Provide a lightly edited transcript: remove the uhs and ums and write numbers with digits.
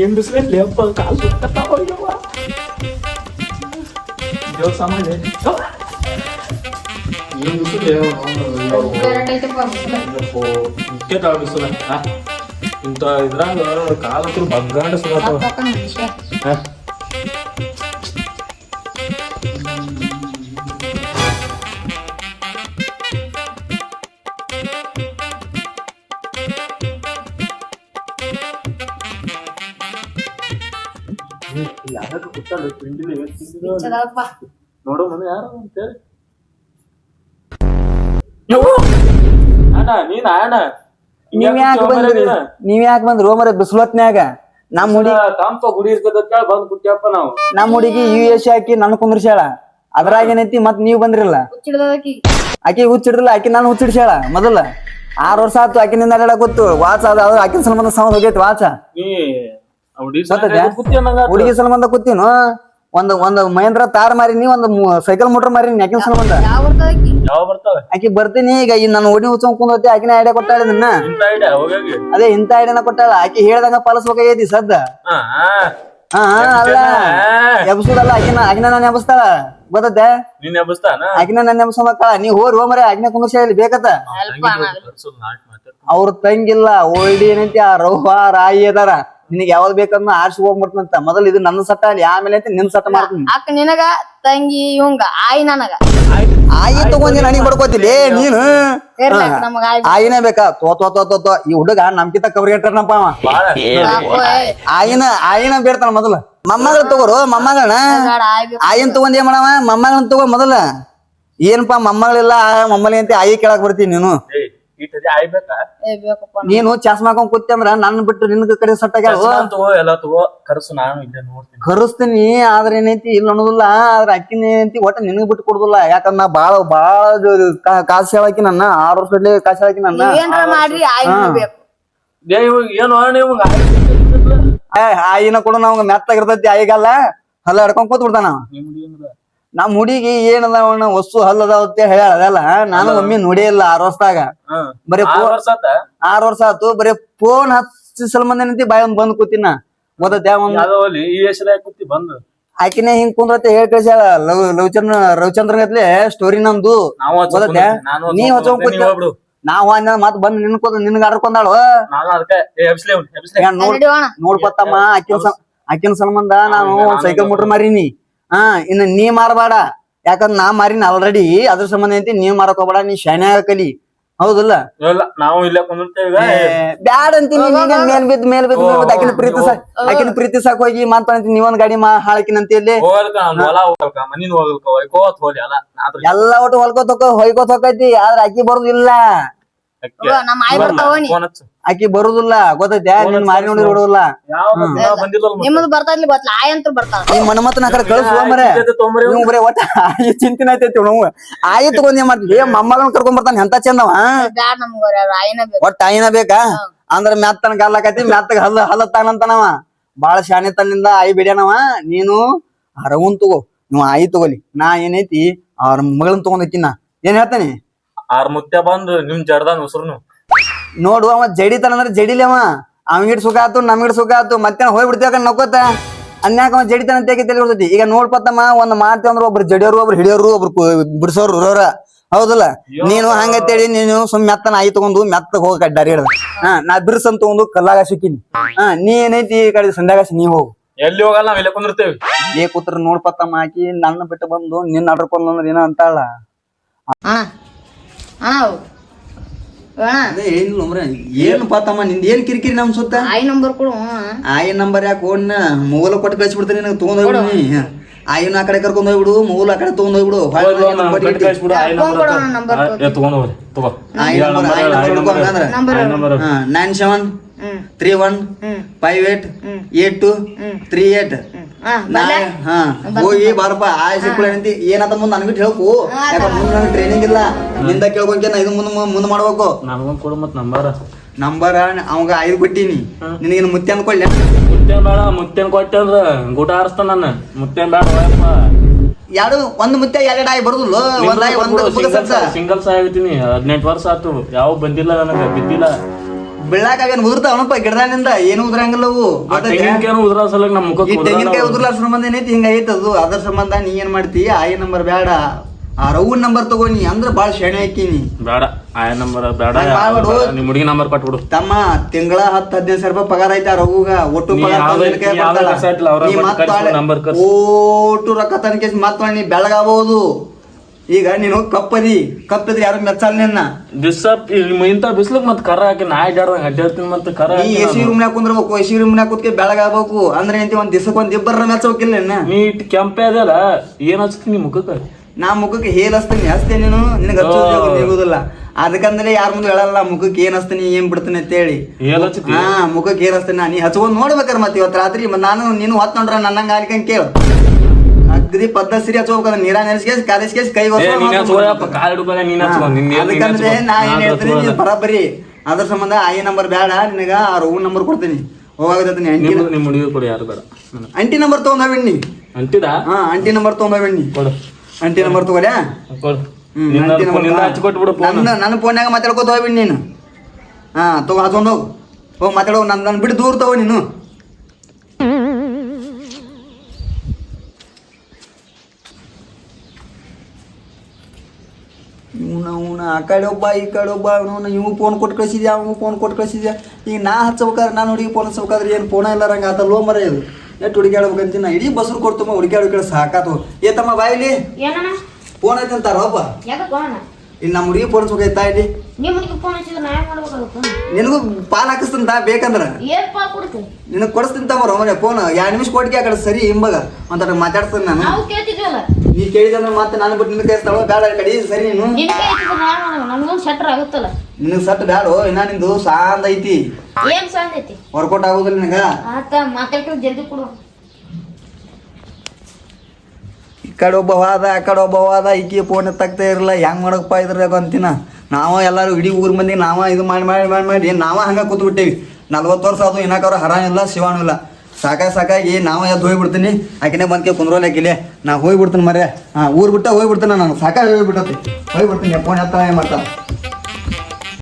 ಏನ್ ಬಿಸ್ಲೇ ಅಪ್ಪ ಕಾಲು ಸುತ್ತಾವ ದೇವ್ರ ಸಾಮಾನ್ಯ ಏನ್ ಬಿಸಿಲ ಇಂತ ಇದ್ರಾಗ ಕಾಲ ಬಗ್ಗಾಂಡ ಸುತ್ತಾವ ನೋಡೋ ಮನೆ ಯಾರು ಅಂತೇಳಿ ನೀನ್ ಅಣ್ಣ ನೀವ್ ಯಾಕೆ ಬಂದ್ರು ಮರ ಬಿಸ್ಲತ್ನ್ಯಾಗ ನಮ್ ಹುಡುಗಿ ತಂಪ ಗುಡಿ ಇರ್ತದ ಬಂದ್ ಕುಟ್ಟಿಯಪ್ಪ ನಾವು ನಮ್ ಹುಡುಗಿ US ಹಾಕಿ ನನ್ ಕುಂದ್ರಸ್ಯಾಳ ಅದ್ರಾಗ ಏನೈತಿ ಮತ್ ನೀವ್ ಬಂದ್ರಿಲ್ಲ ಆಕಿ ಹುಚ್ಚಿಡ್ರಲ್ಲ ಆಕಿ ನಾನು ಹುಚ್ಚಿಡ್ಸ್ಯಾಳ ಮೊದಲ 6 ವರ್ಷ ಆತು ಆಕಿನಿಂದ ಅಡ್ಯಾಡಕ್ ಗೊತ್ತು ವಾಚ ಅದ ಆಕಿನ ಸಂಬಂಧ ಸಂಬಂಧ ಹೋಗೈತಿ ವಾಚ ಹುಡುಗಿ ಸಂಬಂಧ ಕೂತೀನು ಒಂದ್ ಮಹೇಂದ್ರ ತಾರ್ ಮಾರಿನಿ ಒಂದ್ ಸೈಕಲ್ ಮೋಟರ್ ಮಾರಿನಿ ಆಕಿನ ಸಂಬಂಧ ಯಾವ ಬರ್ತಾವ ಆಕಿ ಬರ್ತೀನಿ ಈಗ ಈ ನನ್ನ ಓಡಿ ಹುಚ್ಕೊಂಡ್ ಕುಂದತಿ ಆಕಿನ ಐಡಿಯಾ ಕೊಟ್ಟಾಳ ನಿನ್ನ ಅದೇ ಇಂತ ಐಡಿಯಾನ ಕೊಟ್ಟಾಳ ಆಕಿ ಹೇಳ್ದಂಗ ಪಾಲಿಸ್ಬೇಕಾಗೈತಿ ಸದ್ದ ಅಲ್ಲ ಎಬ್ಸುದಲ್ಲ ಆಕಿನ ನಾನು ಎಬ್ಸ್ತಾಳ ಗೊತ್ತತೆ ನೀನ್ ಎಬ್ಸ್ತಾನ ಆಕಿನ ನನ್ನ ಎಬ್ಸ್ಕೊಂಡಕ್ಕ ನೀ ಹೋರ್ ಹೋಮರೆ ಆಕಿನ ಕುಂದ್ರಸ ಹೇಳಿ ಬೇಕತ್ತ ಅವ್ರ ತಂಗಿಲ್ಲ ಓಲ್ಡಿ ಏನೈತಿ ಆ ರವ್ವ ರಾಯಿ ಅದಾರ ನಿನಗೆ ಯಾವ್ದು ಬೇಕನ್ನ ಆರ್ಸಿ ಹೋಗ್ಬಿಡ್ತಂತ ಮೊದಲು ಇದು ನನ್ನ ಸಟ್ಟ ಅಲ್ಲಿ ಆಮೇಲೆ ಅಂತ ನಿನ್ ಸಟ್ಟ ಮಾಡ್ತೀನಿ ಅಕ್ಕ ನಿನಗ ತಂಗಿ ಇವಂಗ ಆಯಿ ನನಗ ಆಯಿ ತಗೊಂಡಿ ನನಗ್ ಬಡ್ಕೋತಿಲಿ ನೀನು ಆಯಿನೇ ಬೇಕಾ ತೋ ಈ ಹುಡುಗ ನಮ್ಕಿಂತ ಕವರ್ ಇಟ್ಟಾರನಪ್ಪ ಅವ ಆಯಿನ ಬೇಡ್ತಾನ ಮೊದಲ ಮೊಮ್ಮಗಳ ತಗೋರು ಮೊಮ್ಮಗಳನ್ನ ಆಯಿನ ತಗೊಂಡ್ ಏನ್ ಮಾಡವ ಮೊಮ್ಮಗಳನ್ನ ತಗೋ ಮೊದಲ ಏನಪ್ಪಾ ಮೊಮ್ಮಗಳಿಲ್ಲ ಮೊಮ್ಮಲಿ ಅಂತ ಆಯಿ ಕೇಳಕ್ ಬರ್ತೀನಿ ನೀನು ನೀನು ಚಸ್ಮಾ ಹಾಕೊಂಡ್ ಕೂತಿ ಅಂದ್ರ ನನ್ ಬಿಟ್ಟು ನಿನ್ ಕಡೆ ಕರೆಸ್ತೀನಿ ಆದ್ರ ಏನೈತಿ ಇಲ್ಲ ಅನ್ನೋದಿಲ್ಲ ಆದ್ರ ಅಕ್ಕಿನ ಏನೈತಿ ಒಟ್ಟ ನಿನಗ್ ಬಿಟ್ಟು ಕೊಡುದಿಲ್ಲ ಯಾಕಂದ್ರ ನಾ ಬಾಳ ಕಾಸು ಹೇಳಾಕಿ ನನ್ನ 6 ವರ್ಷ ಕಾಸು ಹೇಳಾಕಿ ನನ್ನ ಆಯಿನ ಕೊಡು ನಾವ್ ಮೆತ್ತಾಗಿರ್ತೈತಿ ಆಯಿಗಲ್ಲ ಹಲ್ಲ ಹಿಡ್ಕೊಂಡ್ ಕೂತ್ ಬಿಡ್ತಾನ ನಮ್ ಹುಡುಗಿ ಏನದ ವಸ್ತು ಹಲ್ಲದಾವತ್ತೆ ಹೇಳ್ಯಾಳ ಅದೆಲ್ಲ ನಾನು ಒಮ್ಮೆ ನೋಡೇ ಇಲ್ಲ 6 ವರ್ಷದಾಗ ಬರೀ 6 ವರ್ಷ ಆತು ಬರೀ ಫೋನ್ ಹಚ್ಚಿ ಸಲ್ಮಂದ ಏನಂತಿ ಬಾಯ್ ಒಂದ್ ಬಂದ್ ಕೂತಿನ ಗೊತ್ತ ಆಕಿನೇ ಹಿಂಗ್ ಕುಂದ್ರತ್ತೆ ಹೇಳ್ ಕಳ್ಸ್ಯಾಳ ರವಿಚಂದ್ರನ್ ಗತ್ಲೆ ಸ್ಟೋರಿ ನಮ್ದು ಗೊತ್ತ ನೀ ಹೊಚ್ಕೊಂಡ್ ಕೂತಿ ನಾವ್ ಮತ್ ಬಂದ್ ನಿನ್ಗ ಆಡ್ಕೊಂಡಾಳು ನೋಡ್ಕೊತಮ್ಮ ಆಕಿನ ಸಂಬಂಧ ನಾನು ಒಂದ್ ಸೈಕಲ್ ಮೋಟರ್ ಮಾರೀನಿ ಇನ್ನ ನೀ ಮಾರಬೇಡ ಯಾಕಂದ್ರ ನಾ ಮಾರಿನ ಆಲ್ರೆಡಿ ಅದ್ರ ಸಂಬಂಧ ಐತಿ ನೀವ್ ಮಾರಕ್ ಹೋಗ್ಬೇಡ ನೀ ಶಾನೆ ಕಲಿ ಹೌದಲ್ಲ ನಾವು ಇಲ್ಲ ಬ್ಯಾಡ ಅಂತೀನಿ ಮೇಲ್ ಬಿದ್ದು ಆಕಿನ ಪ್ರೀತಿ ಸಾಕ್ ಹೋಗಿ ಮಾತಾಡ್ತೀನಿ ನೀವೊಂದ್ ಗಾಡಿ ಹಾಳಕಿನಂತ ಇಲ್ಲಿ ಎಲ್ಲ ಒಟ್ಟು ಹೊಲ್ಕೋತ ಹೊಯ್ಕೋತ ಹೋಗೈತಿ ಆದ್ರ ಆಕಿ ಬರುದಿಲ್ಲ ಆಕಿ ಬರುದಿಲ್ಲ ಗೊತ್ತೈತಿ ನಿನ್ ಮಾರಿ ನೋಡಿ ನೋಡುದಿಲ್ಲ ನಿಮ್ಮದು ಬರ್ತಾ ಆಯಂತ್ರ ಬರ್ತಾವ ಈ ಮನ್ಮತನ ಕಡೆ ಕಳ್ಸುವ ಮರೆ ನೀವು ಬರೀ ಒಟ್ಟ ಆಯಿ ಚಿಂತಿನ ಐತೈತಿ ನಾವು ಆಯಿ ತಗೊಂಡ್ ಏನ್ ಮಾಡ್ತೀವಿ ಮೊಮ್ಮಗಳನ್ನ ಕರ್ಕೊಂಡ್ ಬರ್ತಾನ ಎಂತ ಚಂದವ ಒಟ್ಟ ಆಯಿನ ಬೇಕಾ ಅಂದ್ರ ಮೆತ್ತನ ಗಲ್ಲಾಕತಿ ಮೆತ್ತಗ ಹಲ್ಲತ್ತಾನಂತನವ ಬಾಳ ಶಾನೆ ತನ್ನಿಂದ ಆಯಿ ಬಿಡ್ಯಾನವ ನೀನು ರವನ್ ತಗೋ ನೀವು ಆಯಿ ತಗೋಲಿ ನಾ ಏನೈತಿ ಅವ್ರ ಮಗಳನ್ನ ತಗೊಂಡೈತಿ ನಾ ಏನ್ ಹೇಳ್ತಾನೆ 6 ಮುತ್ಯ ಬಂದು ನಿಮ್ ಜಡ್ದಾನ್ ಉಸ್ರುನು ನೋಡು ಅವ ಜಡಿತಾನ ಅಂದ್ರೆ ಜಡಿಲಿ ಅವ ಅವನಿಗಿಟ್ ಸುಖ ಆತು ನಮ್ಗಿಟ್ ಸುಖ ಆತು ಮತ್ತೆ ಹೋಗಿ ಬಿಡ್ತೇವ ನಕ್ಕೋತ ಅನ್ಯಾಕ ಅವ ಜಡಿತಾನ ಅಂತ ತಲೆ ಬಿಡ್ತೈತಿ ಈಗ ನೋಡ್ಪತ್ತಮ್ಮ ಒಂದ್ ಮಾಡ್ತೇವ ಅಂದ್ರ ಒಬ್ರು ಜಡಿಯೋರು ಒಬ್ರು ಹಿಡಿಯೋರು ಒಬ್ರು ಬಿಡ್ಸೋರು ಇರೋರ ಹೌದಲ್ಲ ನೀನು ಹಂಗತ್ತೇಳಿ ನೀನು ಸುಮ್ ಮೆತ್ತನ ಆಯಿ ತಗೊಂಡು ಮೆತ್ತಗ ಹೋಗ ಕಡ್ಡಾರಿ ಹಿಡ್ದ ನಾ ಬಿರ್ಸನ್ ತಗೊಂಡು ಕಲ್ಲಾಗ ಸಿಕ್ಕಿನಿ ನೀ ಏನೈತಿ ಈ ಕಡೆ ಸಂಧ್ಯಾಗಾಸಿ ನೀ ಹೋಗು ಎಲ್ಲಿ ಹೋಗಲ್ಲ ನಾವ್ ಇಲ್ಲೇ ಕುಂದಿರ್ತೇವಿ ಏ ಕೂತ್ರ ನೋಡ್ಪತ್ತಮ್ಮ ಆಕಿ ನನ್ನ ಬಿಟ್ಟು ಬಂದು ನಿನ್ನ ಆಡ್ಕೊಂಡ್ ಅಂದ್ರೆ ಏನ ಅಂತಾಳ ಏನು ಪಾತಮ್ಮ ನಿಂದ ಏನ್ ಕಿರಿಕಿರಿ ನಮ್ ಸುತ್ತ ಆಯಿ ನಂಬರ್ ಕೊಡು ಆಯಿ ನಂಬರ್ ಯಾಕೆ ಓಡ್ನ ಮೂಲ ಕೊಟ್ಟು ಕಳ್ಸಿಬಿಡ್ತೀನಿ ನಿನಗೆ ತಗೊಂಡ್ ಹೋಗ್ಬಿಡಿ ಆಯಿನ ಆ ಕಡೆ ಕರ್ಕೊಂಡ್ ಹೋಗ್ಬಿಡು ಮೂಲ ಆ ಕಡೆ ತಗೊಂಡ್ ಹೋಗ್ಬಿಡು ನೈನ್ 9731588238 ಹೋಗಿ ಬಾರಪ್ಪ ಆಯ್ ಸಿಕ್ಕೊಳ್ಳಿ ಏನಂತ ಮುಂದ್ ನನ್ಗಿಟ್ಟು ಹೇಳ್ಕು ಯಾಕಂದ್ರೆ ಮುಂದ್ ನನಗೆ ಟ್ರೈನಿಂಗ್ ಇಲ್ಲ ನಿಂದ ಕೇಳ್ಕೊಂಕೆ ನಾ ಇದು ಮುಂದ್ ಮಾಡ್ಬೇಕು ನಂಬರ್ ಅವಾಗ 5 ಕೊಟ್ಟಿನಿ ನಿನಗೇನು ಮುತ್ತೆ ಅನ್ಕೊಳ್ಳಿ ಮುತ್ತೇನ್ ಕೊಟ್ಟೆ ಅಂದ್ರ ಊಟ ಹಾರಿಸ್ತಾನ ನನ್ನ ಮುತ್ತೇನ್ ಬೇಡ ಎರಡು ಒಂದ್ ಮುತ್ತೆ 2 ಆಯ್ ಬರುದಿಲ್ಲ ಒಂದ್ ಸಿಂಗಲ್ಸ್ ಆಗಿರ್ತೀನಿ 18 ವರ್ಷ ಆತು ಯಾವ ಬಂದಿಲ್ಲ ನನಗ ಬಿದ್ದಿಲ್ಲ ಬೆಳ್ಳಾಕಾಗೇನ್ ಉದುರ್ತಾವನಪ್ಪ ಗಿಡದಾನಿಂದ ಏನು ಉದ್ರಂಗಿಲ್ಲ ಅವು ತೆಂಗಿನಕಾಯಿ ಉದ್ರ ಸಲಕ್ ನಮ್ ಈ ಮುಖಕ್ಕೆ ತೆಂಗಿನಕಾಯಿ ಉದುರ್ಲಾರ ಸಂಬಂಧ ಏನೈತಿ ಹಿಂಗೈತೆ ಅದು ಅದ್ರ ಸಂಬಂಧ ನೀ ಏನ್ ಮಾಡ್ತಿ ಆಯಿ ನಂಬರ್ ಬೇಡ ಆ ರವ್ವನ್ ನಂಬರ್ ತಗೋನಿ ಅಂದ್ರ ಬಾಳ ಶೆಣೆ ಹಾಕಿನಿ ಬೇಡ ಆಯ ನಂಬರ್ ಬೇಡ ಹಂಗ್ ಮಾಡ್ಬಿಡು. ನಿಮ್ ಹುಡುಗಿ ನಂಬರ್ ಕೊಟ್ಬಿಡು. ತಮ್ಮ ತಿಂಗಳ 10-15 ಸಾವಿರ ರೂಪಾಯಿ ಪಗಾರ ಐತೆ ಆ ರಘುಗ ಒಟ್ಟು ನೀ ಪಗಾರ ಯಾವ್ದೇ- ತೆಂಗಿನಕಾಯಿ ನೀ ಯಾವ್ದೇ ಕೊಡ್ತಾಳ. ಕಸ ಇಟ್ಲ ಅವ್ರ ನೀ ಕೊಟ್ಟು ಮತ್ತೆ ಕಳ್ಸು, ನಂಬರ್ ಕಳ್ಸು. ಓಟು ರೊಕ್ಕ ತನಕ ಮತ್ತ ನೀ ಬೆಳಗಾಗಬಹುದು. ಈಗ ನೀನು ಕಪ್ಪದಿದ್ರೆ ಯಾರು ಮೆಚ್ಚಲ್ಲ ನಿನ್ನ. ಇಂತ ಬಿಸ್ಲಕ್ ಮತ್ ಕರ ಹಾಕಿ ನಾಯಿ ಜಾಡ್ದಂಗ ಅಡ್ಡಾಡ್ತೀನಿ ಮತ್ತೆ ಕರ ನೀ ಎಸಿ ರೂಮ್ನಾಗ ಕುಂದ್ರಬೇಕು, ಎಸಿ ರೂಮ್ನಾಗ ಕುತ್ಕೆ ಬೆಳಗಾಗಬೇಕು ಅಂದ್ರೆ ಎಂತ ಒಂದ್ ದಿವಸಕ್ಕೆ ಒಂದ್ ಇಬ್ಬರ ಮೆಚ್ಚಬೇಕಿಲ್ಲ ನಿನ್ನ. ನೀ ಇಟ್ ಕೆಂಪೆ ಅದಲ್ಲ ಏನ್ ಹಚ್ತೀನಿ ಮುಖಕ್ಕೆ? ನಾ ಮುಖಕ್ಕೆ ಹೇಲ್ ಹಚ್ತೀನಿ ಹಚ್ತೇನೆ ನೀನು ನಿನಗೆ ಹಚ್ಚುದಿಲ್ಲ. ಅದಕ್ಕಂದ್ರೆ ಯಾರ ಮುಂದೆ ಹೇಳಲ್ಲ ಮುಖಕ್ಕೆ ಏನ್ ಹಚ್ತೀನಿ ಏನ್ ಬಿಡ್ತೀನಿ ಅಂತ ಹೇಳಿ. ಏನ್ ಹಚ್ತಿ? ಹಾ ಮುಖಕ್ಕೆ ಏನ್ ಹಚ್ತೀನಿ ನೀ ಹಚ್ಕೊಂಡ್ ನೋಡ್ಬೇಕಾರ ಮತ್ತೆ ಇವತ್ತು ರಾತ್ರಿ ನಾನು ನೀನು ಹೊತ್ ನೋಡ್ರ ನನ್ನಂಗ ಆಲಿಕಂಗ್ ಕೇಳು. ಅಗ್ದಿ ಪದ್ಧತಿ ಹಚ್ಕೋಬೇಕಂದ್ರೆ ನೀರ ನೆನೆಸ್ಕೇಸ್ ಕಾಲಿಸ್ಕೇಸ್ ಕೈ ಅದಕ್ಕಂದ್ರೆ ನಾ ಏನ್ ಹೇಳ್ತೀನಿ ನೀನ್ ಬರಾಬರಿ ಅದ್ರ ಸಂಬಂಧ ಆಯಿ ನಂಬರ್ ಬೇಡ ನಿನಗ ಆ ರವ್ ನಂಬರ್ ಕೊಡ್ತೀನಿ. ಹೋಗಾಗತ್ತೀನಿ ನಿಮ್ ಹುಡುಗಿ ಕೊಡು, ಯಾರು ಬೇಡ. ಅಂಟಿ ನಂಬರ್ ತಗೊಂಡ್ ಹೋಗ್ಬಿಡ್ನಿ. ಅಂಟಿದ ಹಾ ಅಂಟಿ ನಂಬರ್ ತಗೊಂಡ್ ಹೋಗ್ಬಿಡ್ನಿ. ಕೊಡು ಅಂಟಿ ನಂಬರ್ ತಗೋಲ್ಯಾ? ಕೊಡು. ಹಚ್ಕೊಟ್ಬಿಡು ಫೋನ್. ನನ್ನ ಫೋನ್ಯಾಗ ಮಾತಾಡ್ಕೋತ ಹೋಗ್ಬಿಡ್ ನೀನು. ಹಾ ತಗೋ ಹಚ್ಕೊಂಡ್ ಹೋಗ್ ಮಾತಾಡೋ. ನನ್ ಬಿಟ್ಟು ದೂರ ತಗೋ ನೀನು. ಇವನ ಆ ಕಡೆ ಒಬ್ಬ ಈ ಕಡೆ ಒಬ್ಬ ಇವ್ ಫೋನ್ ಕೊಟ್ಟು ಕಳಿಸಿದ್ಯಾ ಅವ್ ಫೋನ್ ಕೊಟ್ಟು ಕಳಿಸಿದ್ಯಾ. ಈಗ ನಾ ಹಚ್ಬೇಕಾದ್ರೆ ನಾನು ಹುಡುಗಿ ಫೋನ್ ಹಚ್ಬೇಕಾದ್ರೆ ಏನು ಫೋನ ಇಲ್ಲಾರಂಗ ಆತ ಲೋ ಮರ ಇದು ಎಷ್ಟು ಹುಡುಕ್ಯಾಡ್ಬೇಕಂತೀನಿ. ನಾ ಇಡೀ ಬಸ್ರು ಕೊಡ್ತಮ್ಮ ಹುಡುಕ್ಯಾಡ ಸಾಕಾತು. ಏತಮ್ಮ ಬಾಯಿಲಿ ಏನಣ್ಣ ಫೋನ್ ಐತೆ ಅಂತಾರ ಒಬ್ಬ. ಯಾಕಪ್ಪ ಅಣ್ಣ ಇಲ್ಲಿ ನಮ್ಮ ಹುಡುಗಿ ಫೋನ್ ಹಚ್ಬೇಕಾಯ್ತಾ ಇಲ್ಲಿ ನಿಮ್ಮ ಹುಡುಗಿ ಫೋನ್ ಹಚ್ಚಿದ್ರೆ ನಾ ಏನ್ ಮಾಡ್ಬೇಕಾಗುತ್ತೆ? ನಿನಗೂ ಪಾಲ್ ಹಾಕಿಸ್ತೀನಿ ಬೇಕಂದ್ರ ಏನ್ ಪಾಲ್ ಕೊಡ್ತೀನಿ? ನಿನಗೆ ಕೊಡಿಸ್ತೀನಿ ತಮ್ಮ ಮನೆ ಫೋನ್ 2 ನಿಮಿಷ ಕೊಟ್ಟಿಗೆ ಆ ಕಡೆ ಸರಿ ಹಿಂಬಾಗ ಅಂತ ಮಾತಾಡ್ತೀನಿ ನಾನು. ನಾವು ಕೇಳ್ತಿದ್ವಲ್ಲ ನೀ ಕೇಳಿದ್ರೆ ಮತ್ತೆ ನಾನು ಬಿಟ್ಟು ನಿನ್ನ ಕೈಸ್ತಾವ ಬೇಡ ಆ ಕಡೆ ಸರಿ ನೀನು. ನಿನ್ ಕೈ ಹಚ್ಚಿದ್ರೆ ನಾ ಮಾಡೋಣ, ನಮ್ಗೊಂದು ಶಟ್ರ್ ಆಗುತ್ತಲ್ಲ. ನಿನಗೆ ಸಟ್ ಬ್ಯಾಡು ಇನ್ನ ನಿಂದು ಸಾಂದ್ ಐತಿ ಏನ್ ಸಾಂದೈತಿ? ವರ್ಕೌಟ್ ಆಗೋದಿಲ್ಲ ನಿನಗ. ಆತ ಮಾತಾಡ್ಕೊಂಡು ಜಲ್ದಿ ಕೊಡು. ಈ ಕಡೆ ಒಬ್ಬ ಹೋದ ಆ ಕಡೆ ಒಬ್ಬ ಹೋದ ಈಕಿ ಫೋನ್ ಎತ್ತಾಗ್ತಾ ಇರಲ್ಲ. ಹೆಂಗ್ ಮಾಡಪ್ಪ ಇದ್ರಾಗ ಅಂತಿನ. ನಾವ ಎಲ್ಲರೂ ಇಡೀ ಊರ್ ಮಂದಿ ನಾವ ಇದು ಮಾಡಿ ನಾವ ಹಂಗ ಕೂತ್ ಬಿಟ್ಟೇವಿ. 40 ವರ್ಷ ಅದು ಇನ್ನಾಕವ್ರ ಹರಾಮ ಇಲ್ಲ ಶಿವಾನು ಇಲ್ಲ. ಸಾಕಾಗಿ ನಾವ ಎದ್ದು ಹೋಗ್ಬಿಡ್ತೀನಿ. ಆಕಿನೇ ಬಂದ್ಕೆ ಕುಂದ್ರೋಲ್ ಹಾಕಿಲೆ ನಾ ಹೋಗ್ಬಿಡ್ತೀನಿ ಮರ್ಯ. ಊರ್ ಬಿಟ್ಟ ಹೋಗ್ಬಿಡ್ತೀನಿ ನಾನು. ಸಾಕಾಗಿ ಹೋಗ್ಬಿಟ್ಟತಿ ಹೋಗ್ಬಿಡ್ತೀನಿ. ಫೋನ್ ಎತ್ತ ಮಾಡ್ತಾ